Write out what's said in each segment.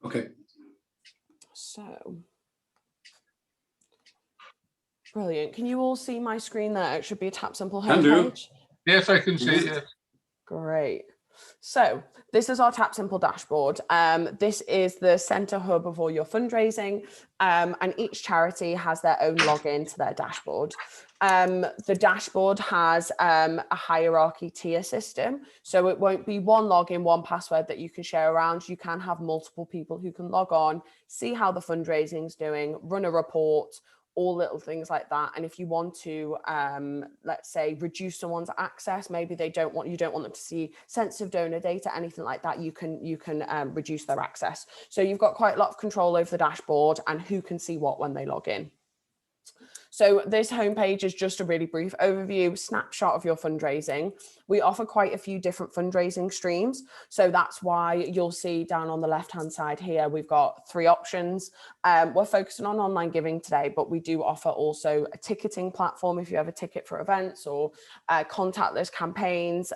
Okay. So, brilliant. Can you all see my screen there? It should be a Tapsimple Can do. homepage. Yes, I can see it. Yes. Great. So this is our Tapsimple dashboard. This is the center hub of all your fundraising, and each charity has their own login to their dashboard. The dashboard has a hierarchy tier system, so it won't be one login, one password that you can share around. You can have multiple people who can log on, see how the fundraising's doing, run a report, all little things like that. And if you want to, let's say, reduce someone's access, maybe you don't want them to see sensitive donor data, anything like that, you can reduce their access. So you've got quite a lot of control over the dashboard and who can see what when they log in. So this homepage is just a really brief overview, snapshot of your fundraising. We offer quite a few different fundraising streams. So that's why you'll see down on the left-hand side here, we've got 3 options. We're focusing on online giving today, but we do offer also a ticketing platform if you have a ticket for events, or contactless campaigns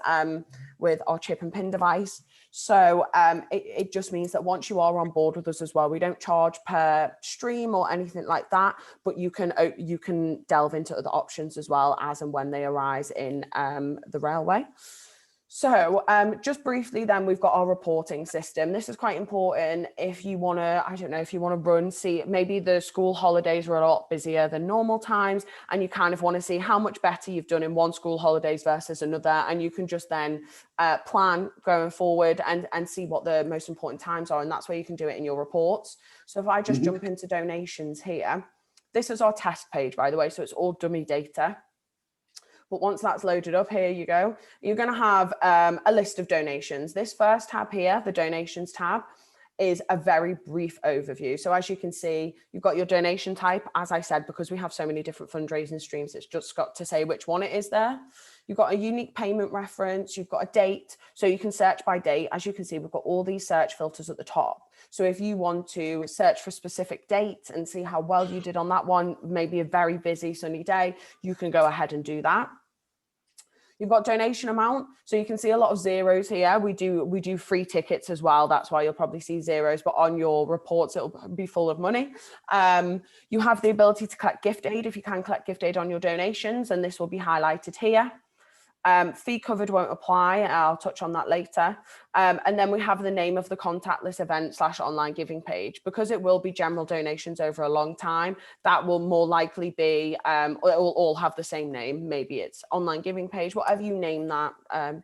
with our chip and pin device. So it just means that once you are on board with us as well, we don't charge per stream or anything like that, but you can delve into other options as well as and when they arise in the railway. So just briefly then, we've got our reporting system. This is quite important if you want to, I don't know, if you want to see maybe the school holidays were a lot busier than normal times, and you kind of want to see how much better you've done in one school holidays versus another. And you can just then plan going forward and see what the most important times are. And that's where you can do it in your reports. So if I just jump into donations here, this is our test page, by the way, so it's all dummy data. But once that's loaded up, here you go. You're going to have a list of donations. This first tab here, the donations tab, is a very brief overview. So as you can see, you've got your donation type. As I said, because we have so many different fundraising streams, it's just got to say which one it is there. You've got a unique payment reference. You've got a date. So you can search by date. As you can see, we've got all these search filters at the top. So if you want to search for a specific date and see how well you did on that one, maybe a very busy sunny day, you can go ahead and do that. You've got donation amount. So you can see a lot of zeros here. We do free tickets as well. That's why you'll probably see zeros, but on your reports, it'll be full of money. You have the ability to collect gift aid if you can collect gift aid on your donations, and this will be highlighted here. Fee covered won't apply. I'll touch on that later. And then we have the name of the contactless event / online giving page. Because it will be general donations over a long time, that will more likely be, it will all have the same name. Maybe it's online giving page, whatever you name that,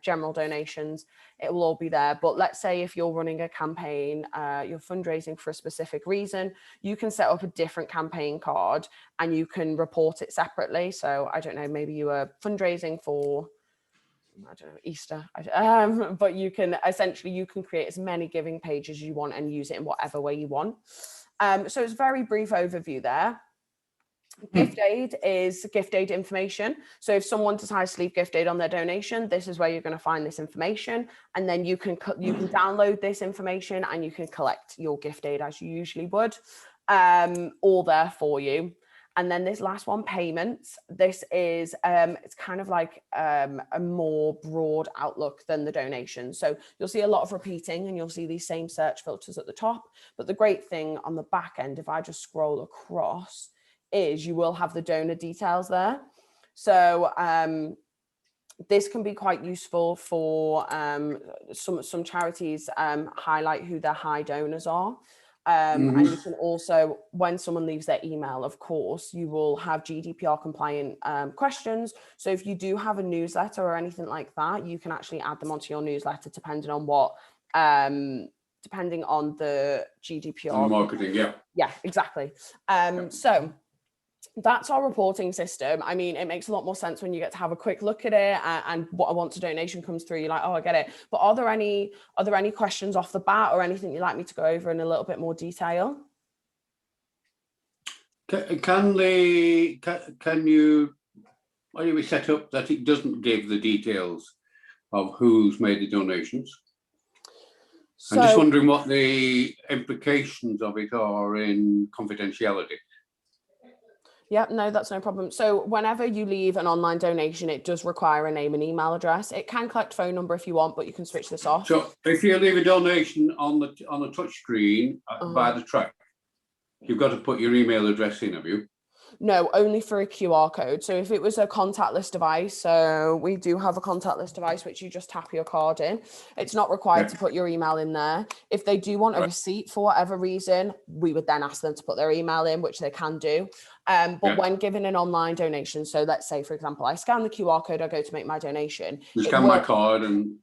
general donations, it will all be there. But let's say if you're running a campaign, you're fundraising for a specific reason, you can set up a different campaign card and you can report it separately. So I don't know, maybe you are fundraising for, I don't know, Easter, but you can essentially, create as many giving pages as you want and use it in whatever way you want. So it's a very brief overview there. Gift aid is gift aid information. So if someone decides to leave gift aid on their donation, this is where you're going to find this information. And then you can download this information and you can collect your gift aid as you usually would, all there for you. And then this last one, payments. This is, it's kind of like a more broad outlook than the donation. So you'll see a lot of repeating and you'll see these same search filters at the top. But the great thing on the back end, if I just scroll across, is you will have the donor details there. So this can be quite useful for some charities highlight who their high donors are. And you can also, when someone leaves their email, of course, you will have GDPR compliant questions. So if you do have a newsletter or anything like that, you can actually add them onto your newsletter depending on what, depending on the GDPR. Marketing, yeah. Yeah, exactly. So that's our reporting system. I mean, it makes a lot more sense when you get to have a quick look at it and what I want to donation comes through. You're like, oh, I get it. But are there any questions off the bat or anything you'd like me to go over in a little bit more detail? Can you be set up that it doesn't give the details of who's made the donations? So, I'm just wondering what the implications of it are in confidentiality. Yeah, no, that's no problem. So whenever you leave an online donation, it does require a name and email address. It can collect phone number if you want, but you can switch this off. So if you leave a donation on the touch screen by the track, you've got to put your email address in, have you? No, only for a QR code. So if it was a contactless device, so we do have a contactless device, which you just tap your card in. It's not required to put your email in there. If they do want a receipt for whatever reason, we would then ask them to put their email in, which they can do. But when giving an online donation, so let's say, for example, I scan the QR code, I go to make my donation. You scan my card and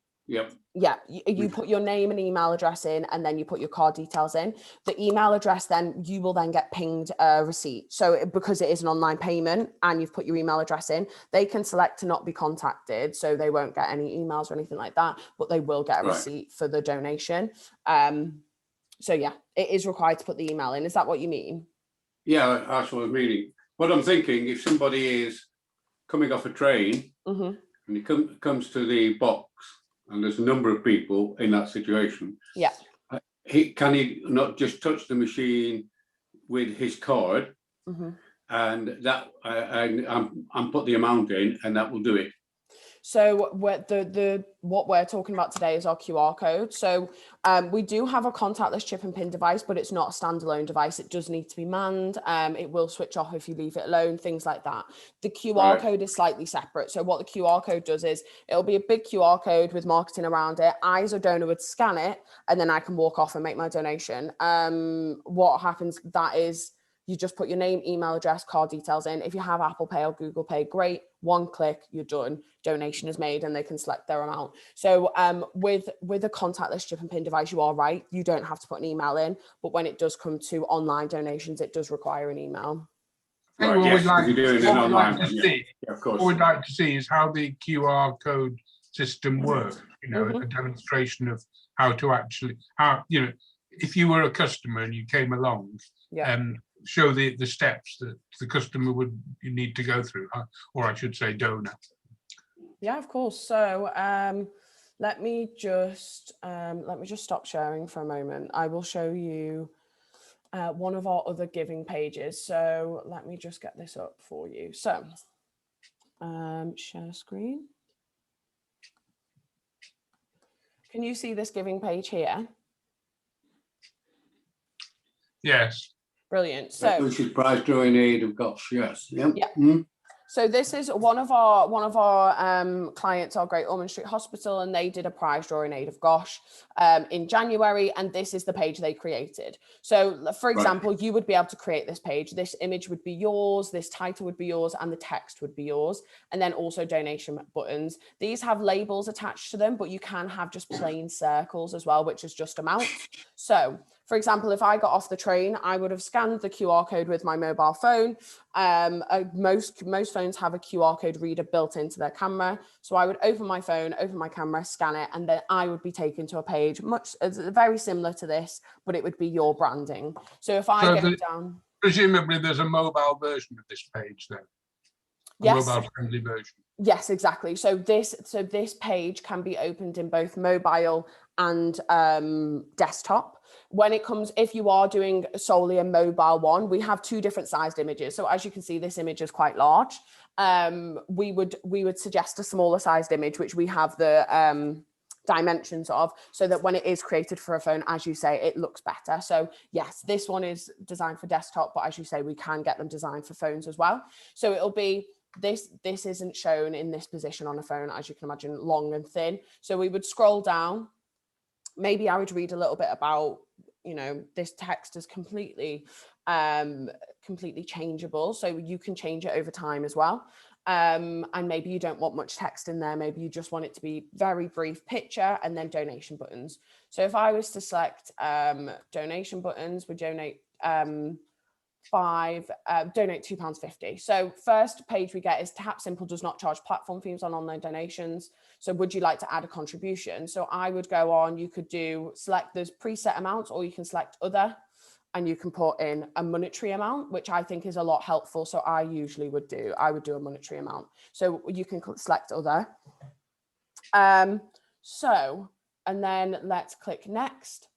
yeah, you put your name and email address in, and then you put your card details in. The email address, then you will then get pinged a receipt. So because it is an online payment and you've put your email address in, they can select to not be contacted. So they won't get any emails or anything like that, but they will get a receipt for the donation. So yeah, it is required to put the email in. Is that what you mean? Yeah, that's what I'm meaning. What I'm thinking, if somebody is coming off a train and he comes to the box, and there's a number of people in that situation. Yeah. Can he not just touch the machine with his card, and that and put the amount in, and that will do it? So what we're talking about today is our QR code. So we do have a contactless chip and pin device, but it's not a standalone device. It does need to be manned. It will switch off if you leave it alone, things like that. The QR code is slightly separate. So what the QR code does is it'll be a big QR code with marketing around it. I, as a donor, would scan it, and then I can walk off and make my donation. What happens, that is, you just put your name, email address, card details in. If you have Apple Pay or Google Pay, great. One click, you're done. Donation is made and they can select their amount. So with a contactless chip and pin device, you are right. You don't have to put an email in. But when it does come to online donations, it does require an email. I think what we'd like to see is how the QR code system works. You know, a demonstration of how to actually, if you were a customer and you came along, show the steps that the customer would need to go through, or I should say donor. Yeah, of course. So let me just stop sharing for a moment. I will show you one of our other giving pages. So let me just get this up for you. So share screen. Can you see this giving page here? Yes. Brilliant. So which is prize drawing aid of Gosh, yes. Yep. Yeah. So this is one of our clients, our Great Ormond Street Hospital, and they did a prize drawing aid of Gosh in January, and this is the page they created. So for example, you would be able to create this page. This image would be yours, this title would be yours, and the text would be yours, and then also donation buttons. These have labels attached to them, but you can have just plain circles as well, which is just amount. So for example, if I got off the train, I would have scanned the QR code with my mobile phone. Most phones have a QR code reader built into their camera. So I would open my phone, open my camera, scan it, and then I would be taken to a page very similar to this, but it would be your branding. So if I go down... Presumably there's a mobile version of this page then? Yes. Mobile friendly version. Yes, exactly. So this page can be opened in both mobile and desktop. When it comes, if you are doing solely a mobile one, we have two different sized images. So as you can see, this image is quite large. We would suggest a smaller sized image, which we have the dimensions of, so that when it is created for a phone, as you say, it looks better. So yes, this one is designed for desktop, but as you say, we can get them designed for phones as well. So it'll be, this isn't shown in this position on a phone, as you can imagine, long and thin. So we would scroll down. Maybe I would read a little bit about, this text is completely changeable. So you can change it over time as well. And maybe you don't want much text in there. Maybe you just want it to be very brief picture and then donation buttons. So if I was to select donation buttons, we donate donate £2.50. So first page we get is Tapsimple does not charge platform fees on online donations. So would you like to add a contribution? So I would go on, you could select those preset amounts, or you can select other, and you can put in a monetary amount, which I think is a lot helpful. So I would do a monetary amount. So you can select other. And then let's click next.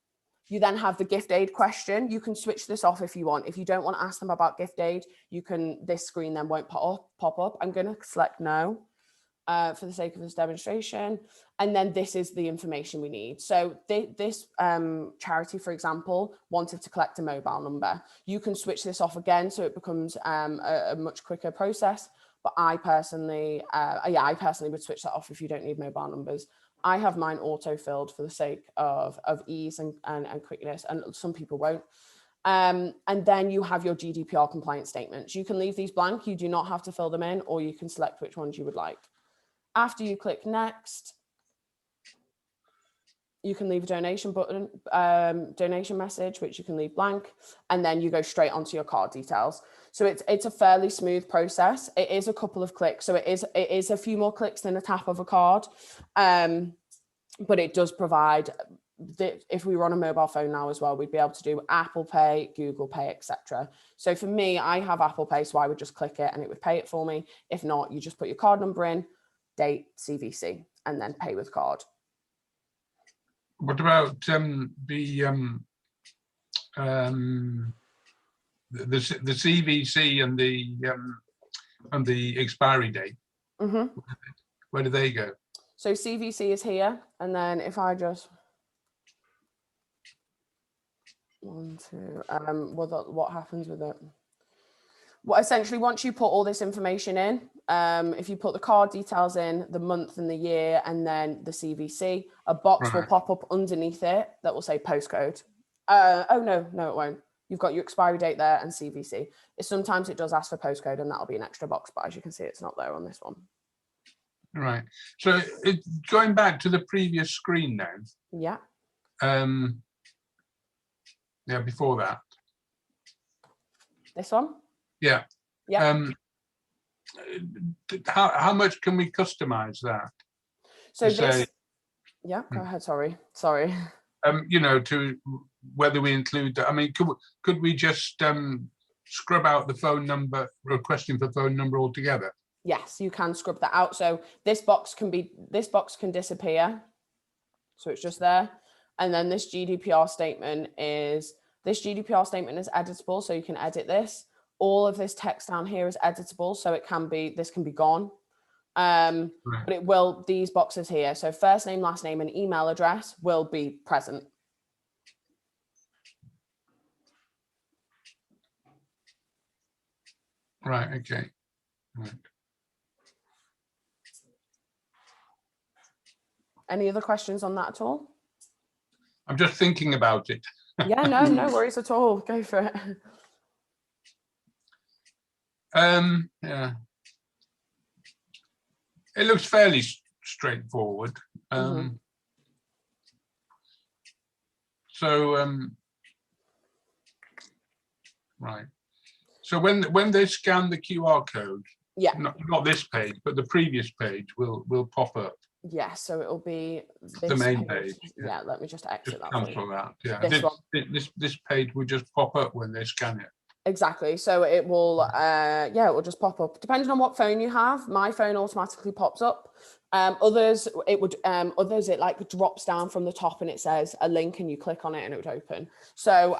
You then have the gift aid question. You can switch this off if you want. If you don't want to ask them about gift aid, this screen then won't pop up. I'm going to select no for the sake of this demonstration. And then this is the information we need. So this charity, for example, wanted to collect a mobile number. You can switch this off again, so it becomes a much quicker process. But I personally would switch that off if you don't need mobile numbers. I have mine auto-filled for the sake of ease and quickness, and some people won't. And then you have your GDPR compliance statements. You can leave these blank. You do not have to fill them in, or you can select which ones you would like. After you click next, you can leave a donation button, donation message, which you can leave blank, and then you go straight onto your card details. So it's a fairly smooth process. It is a couple of clicks, so it is a few more clicks than a tap of a card, but it does provide. If we were on a mobile phone now as well, we'd be able to do Apple Pay, Google Pay, etc. So for me, I have Apple Pay, so I would just click it and it would pay it for me. If not, you just put your card number in, date, CVC, and then pay with card. What about the CVC and the expiry date? Mm-hmm. Where do they go? So CVC is here, and then if I just what happens with it? Well, essentially, once you put all this information in, if you put the card details in, the month and the year, and then the CVC, a box will pop up underneath it that will say postcode. Oh, no, it won't. You've got your expiry date there and CVC. Sometimes it does ask for postcode, and that'll be an extra box, but as you can see, it's not there on this one. Right. So going back to the previous screen now. Yeah. Yeah, before that. This one? Yeah. Yeah. How much can we customize that? So this, yeah, go ahead. Sorry. You know, to whether we include that. I mean, could we just scrub out the phone number, requesting for phone number altogether? Yes, you can scrub that out. So this box can disappear. So it's just there. And then this GDPR statement is editable, so you can edit this. All of this text down here is editable, so this can be gone. But these boxes here, so first name, last name, and email address will be present. Right, okay. Right. Any other questions on that at all? I'm just thinking about it. Yeah, no worries at all. Go for it. Yeah. It looks fairly straightforward. Right. So when they scan the QR code, yeah, not this page, but the previous page will pop up. Yeah, so it'll be the main page. Yeah, let me just exit that. Cancel that. Yeah, this page will just pop up when they scan it. Exactly. So it will, it will just pop up depending on what phone you have. My phone automatically pops up. Others, it like drops down from the top and it says a link, and you click on it and it would open. So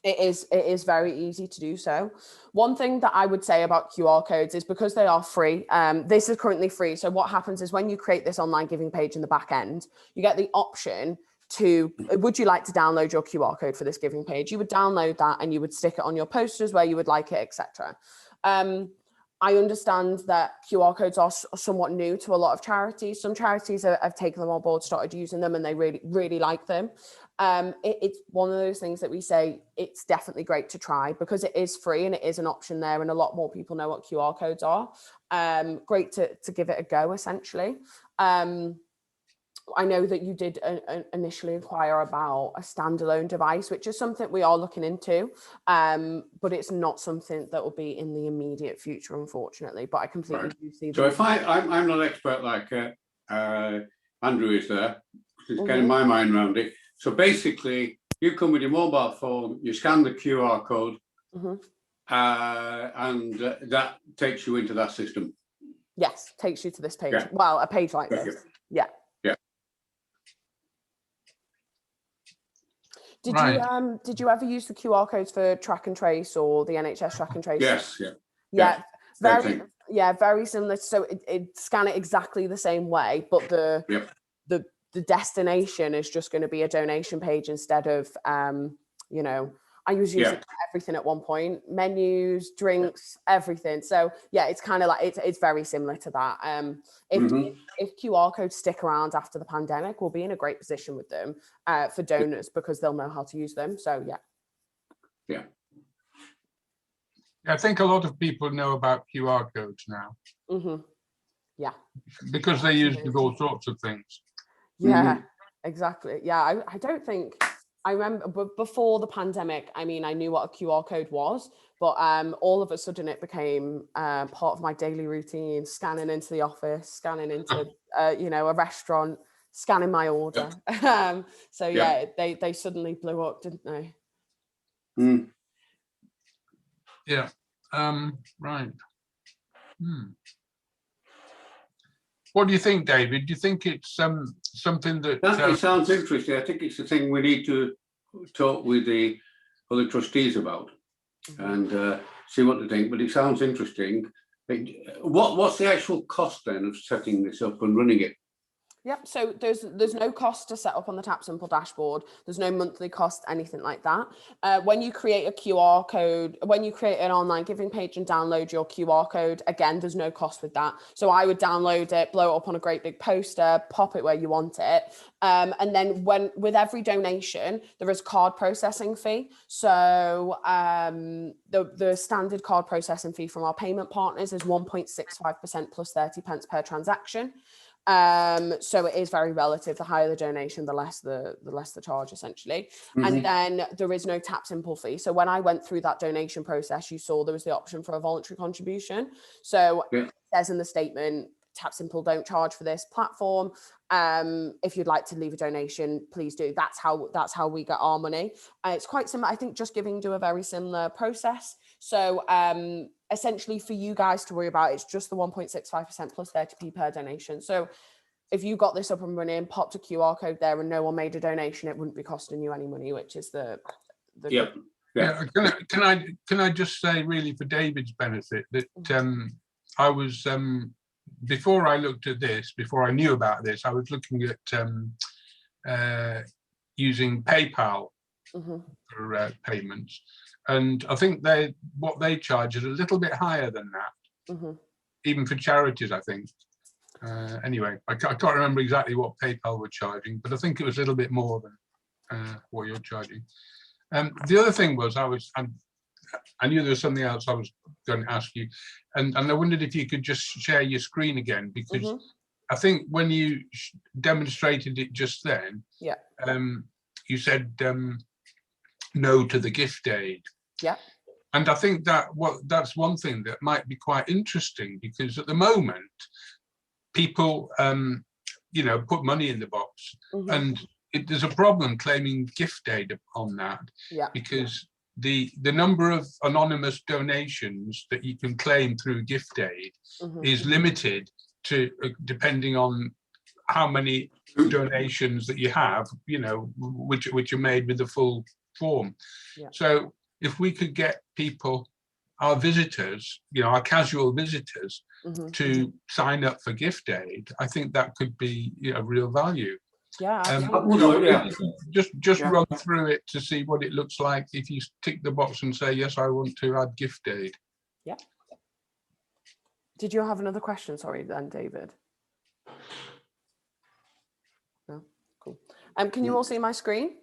it is very easy to do so. One thing that I would say about QR codes is because they are free, this is currently free. So what happens is when you create this online giving page in the back end, you get the option to, would you like to download your QR code for this giving page? You would download that and you would stick it on your posters where you would like it, etc. I understand that QR codes are somewhat new to a lot of charities. Some charities have taken them on board, started using them, and they really, really like them. It's one of those things that we say it's definitely great to try because it is free and it is an option there, and a lot more people know what QR codes are. Great to give it a go, essentially. I know that you did initially inquire about a standalone device, which is something we are looking into, but it's not something that will be in the immediate future, unfortunately. But I completely do see that. So if I'm not an expert like Andrew is there, just getting my mind around it. So basically, you come with your mobile phone, you scan the QR code, and that takes you into that system. Yes, takes you to this page. Yeah. Well, a page like this. Yeah. Did you ever use the QR codes for track and trace or the NHS track and trace? Yes, yeah. Yeah, Same very thing. very similar. So it scan it exactly the same way, but the destination is just going to be a donation page instead of you know, I was using everything at one point, menus, drinks, everything. So yeah, it's kind of like it's very similar to that. If QR codes stick around after the pandemic, we'll be in a great position with them for donors because they'll know how to use them. So yeah. I think a lot of people know about QR codes now. Yeah. Because they use with all sorts of things. Yeah, exactly. Yeah, I don't think, I remember before the pandemic, I mean, I knew what a QR code was, but all of a sudden it became part of my daily routine, scanning into the office, scanning into, you know, a restaurant, scanning my order. So yeah, they suddenly blew up, didn't they? Yeah, right. What do you think, David? Do you think it's something that... It sounds interesting. I think it's the thing we need to talk with the other trustees about and see what they think, but it sounds interesting. What's the actual cost then of setting this up and running it? Yep, so there's no cost to set up on the Tapsimple dashboard. There's no monthly cost, anything like that. When you create a QR code, when you create an online giving page and download your QR code, again, there's no cost with that. So I would download it, blow it up on a great big poster, pop it where you want it. And then with every donation, there is card processing fee. So the standard card processing fee from our payment partners is 1.65% plus 30 pence per transaction. So it is very relative. The higher the donation, the less the charge, essentially. And then there is no Tapsimple fee. So when I went through that donation process, you saw there was the option for a voluntary contribution. So it says in the statement, Tapsimple don't charge for this platform. If you'd like to leave a donation, please do. That's how we get our money. It's quite similar. I think Just Giving do a very similar process. So essentially for you guys to worry about, it's just the 1.65% plus 30p per donation. So if you got this up and running, popped a QR code there and no one made a donation, it wouldn't be costing you any money, which is the Can I just say, really, for David's benefit, that I was before I looked at this, before I knew about this, I was looking at using PayPal for payments, and I think what they charge is a little bit higher than that, even for charities, I think. Anyway, I can't remember exactly what PayPal were charging, but I think it was a little bit more than what you're charging. The other thing was, I knew there was something else I was going to ask you, and I wondered if you could just share your screen again, because I think when you demonstrated it just then, you said no to the gift aid. Yeah. And I think that's one thing that might be quite interesting, because at the moment, people, put money in the box, and there's a problem claiming gift aid on that, because the number of anonymous donations that you can claim through gift aid is limited to depending on how many donations that you have, which are made with the full form. So if we could get people, our visitors, our casual visitors, to sign up for gift aid, I think that could be real value. Just run through it to see what it looks like if you tick the box and say, yes, I want to add gift aid. Yeah. Did you have another question? Sorry, then, David. No, cool. Can you all see my screen?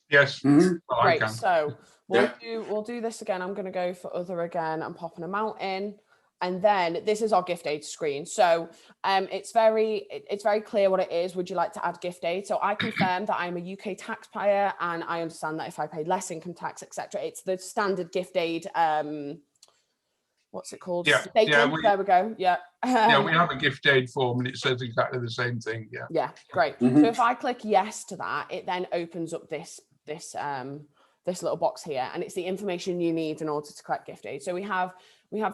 Yes. Well, great. I can. So we'll do this again. I'm going to go for other again. I'm popping a amount in. And then this is our gift aid screen. So it's very clear what it is. Would you like to add gift aid? So I confirm that I'm a UK taxpayer, and I understand that if I pay less income tax, etc., it's the standard gift aid. What's it called? Statement. There we go. Yeah. We have a gift aid form, and it says exactly the same thing. Yeah. Yeah. Great. So if I click yes to that, it then opens up this this little box here, and it's the information you need in order to collect gift aid. So we have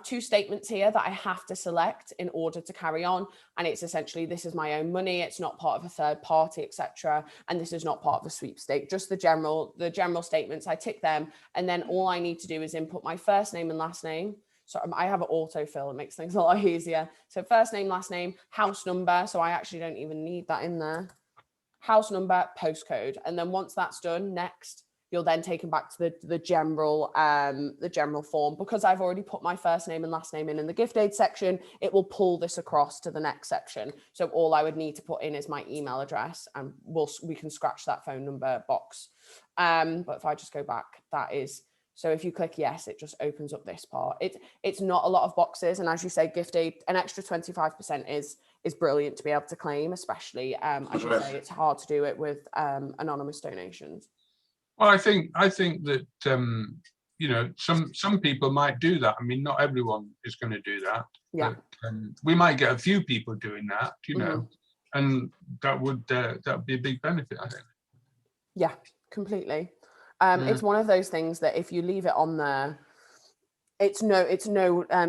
2 statements here that I have to select in order to carry on, and it's essentially, this is my own money, it's not part of a third party, etc., and this is not part of a sweepstake. Just the general statements, I tick them, and then all I need to do is input my first name and last name. So I have an autofill, it makes things a lot easier. So first name, last name, house number, so I actually don't even need that in there, house number, postcode, and then once that's done, next, you're then taken back to the general form. Because I've already put my first name and last name in the gift aid section, it will pull this across to the next section. So all I would need to put in is my email address, and we can scratch that phone number box. But if I just go back, that is, so if you click yes, it just opens up this part. It's not a lot of boxes, and as you say, gift aid, an extra 25% is brilliant to be able to claim, especially as you say, it's hard to do it with anonymous donations. Well, I think that you know, some people might do that. I mean, not everyone is going to do that. Yeah. But, we might get a few people doing that, you know, and that would be a big benefit, I think. Yeah, completely. It's one of those things that if you leave it on there, it's no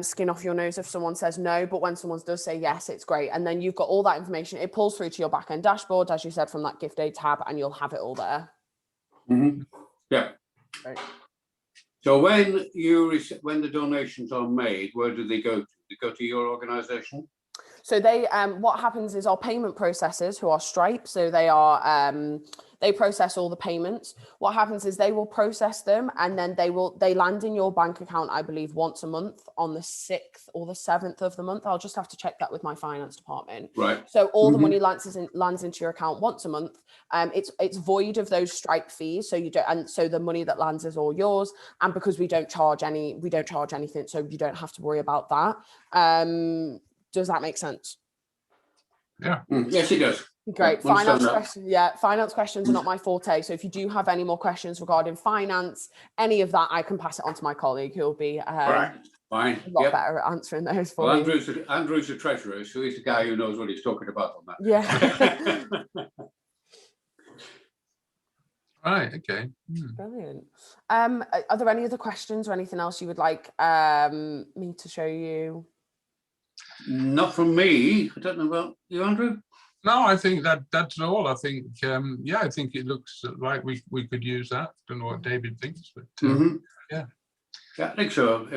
skin off your nose if someone says no, but when someone does say yes, it's great. And then you've got all that information. It pulls through to your back end dashboard, as you said, from that gift aid tab, and you'll have it all there. Yeah. Right. So when the donations are made, where do they go to? They go to your organisation? So they, what happens is our payment processors, who are Stripe, so they process all the payments. What happens is they will process them, and then they land in your bank account, I believe, once a month on the 6th or the 7th of the month. I'll just have to check that with my finance department. Right. So all the money lands into your account once a month. It's void of those Stripe fees, so you don't, and so the money that lands is all yours. And because we don't charge anything, so you don't have to worry about that. Does that make sense? Yeah. Yes, it does. Great. Yeah, Finance questions are not my forte. So if you do have any more questions regarding finance, any of that, I can pass it on to my colleague, who will be Right. Fine. a lot better at answering those for Well, you. Andrew's the treasurer, so he's the guy who knows what he's talking about on that. Yeah. Right. Okay. Brilliant. Are there any other questions or anything else you would like me to show you? Not from me. I don't know about you, Andrew. No, I think that's all. I think, yeah, I think it looks like we could use that. Don't know what David thinks, but yeah. Yeah, I think so.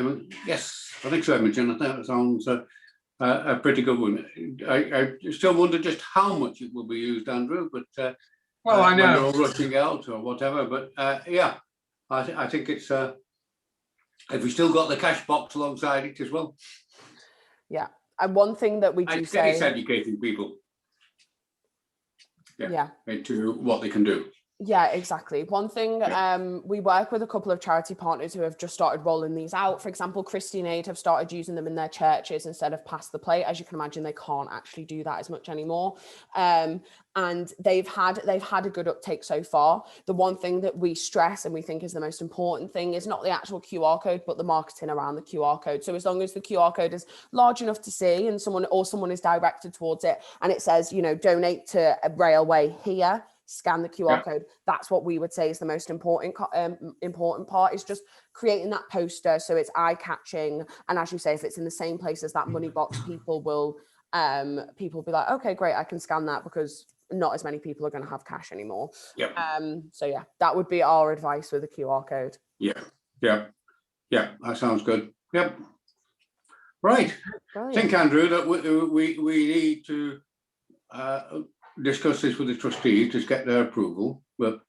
Yes, I think so, Imogen. I think that sounds a pretty good one. I still wonder just how much it will be used, Andrew, but well, I know when they're all rushing out or whatever. But yeah, I think it's have we still got the cash box alongside it as well? Yeah. And one thing that we do say, it's educating people. Yeah. Into what they can do. Yeah, exactly. One thing, we work with a couple of charity partners who have just started rolling these out. For example, Christian Aid have started using them in their churches instead of pass the plate. As you can imagine, they can't actually do that as much anymore. And they've had a good uptake so far. The one thing that we stress and we think is the most important thing is not the actual QR code, but the marketing around the QR code. So as long as the QR code is large enough to see and someone is directed towards it, and it says, you know, donate to a railway here, scan the QR code. That's what we would say is the most important part, is just creating that poster so it's eye-catching. And as you say, if it's in the same place as that money box, people will be like, okay, great, I can scan that, because not as many people are going to have cash anymore. So yeah, that would be our advice with a QR code. Yeah, that sounds good. Yep. Right. Brilliant. I think, Andrew, that we need to discuss this with the trustees, just get their approval. But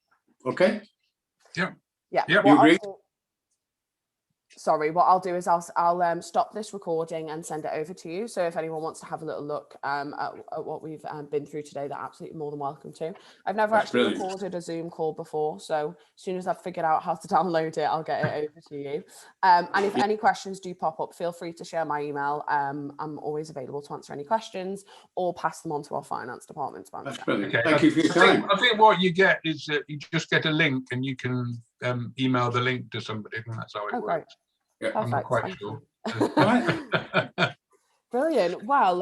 okay. Yeah. You agree? Sorry, what I'll do is I'll stop this recording and send it over to you. So if anyone wants to have a little look at what we've been through today, they're absolutely more than welcome to. I've never actually recorded a Zoom call before, so as soon as I've figured out how to download it, I'll get it over to you. And if any questions do pop up, feel free to share my email. I'm always available to answer any questions or pass them on to our finance department. That's brilliant. Okay. Thank you for your time. I think what you get is that you just get a link and you can email the link to somebody, and that's how it works. Yeah, I'm not quite sure. Brilliant. Well,